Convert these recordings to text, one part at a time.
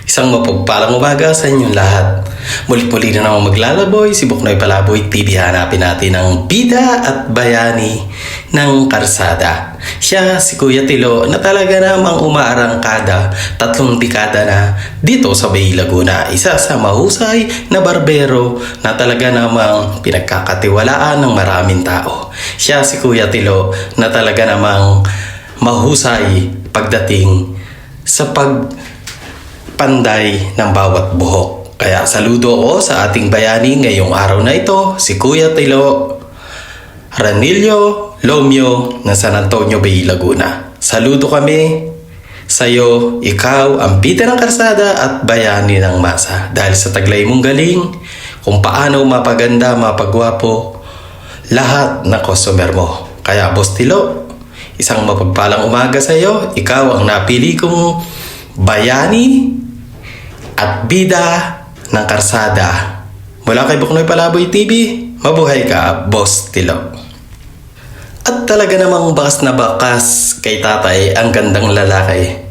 Isang mapagpalang umaga sa inyong lahat. Muli-muli na naman maglalaboy, si Buknoy Palaboy TV. Hanapin natin ang bida at bayani ng karsada. Siya si Kuya Tilo na talaga namang umaarangkada 3 dekada na dito sa Bay Laguna. Isa sa mahusay na barbero na talaga namang pinagkakatiwalaan ng maraming tao. Siya si Kuya Tilo na talaga namang mahusay pagdating sa panday ng bawat buhok. Kaya saludo ako sa ating bayani ngayong araw na ito, si Kuya Tilo Ranillo Lomio ng San Antonio Bay Laguna. Saludo kami sa iyo, ikaw ang bida ng karsada at bayani ng masa. Dahil sa taglay mong galing, kung paano mapaganda, mapagwapo lahat ng customer mo. Kaya Boss Tilo, isang mapagpalang umaga sa iyo. Ikaw ang napili kong bayani at bida ng karsada. Mula kay Buknoy Palaboy TV, mabuhay ka, Boss Tilo. At talaga namang bakas na bakas kay tatay ang gandang lalaki.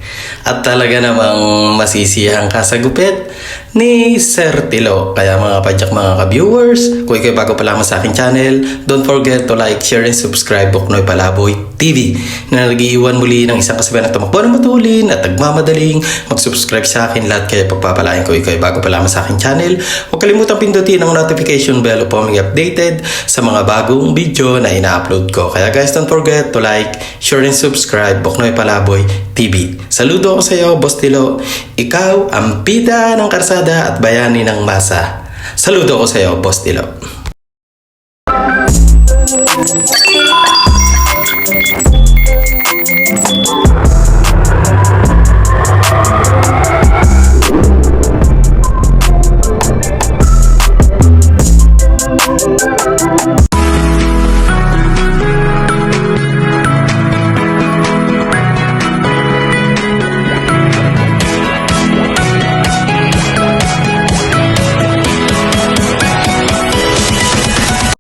At talaga namang masisiyahan ka sa gupit ni Sir Tilo. Kaya mga padyak, mga ka-viewers, kung ikaw bago pa lamang sa aking channel, don't forget to like, share, and subscribe Buknoy Palaboy TV na nag-iiwan muli ng isang kasabihan na tumakbo ng matulin at nagmamadaling mag-subscribe sa akin. Lahat kayo pagpapalain ko ikaw bago pa lamang sa aking channel. Huwag kalimutang pindutin ang notification bell upang maging updated sa mga bagong video na ina-upload ko. Kaya guys, don't forget to like, share, and subscribe Buknoy Palaboy TV. Saludo ako sa iyo, Boss Tilo. Ikaw ang bida ng karsada at bayani ng masa. Saludo ako sa iyo, Boss Tilo.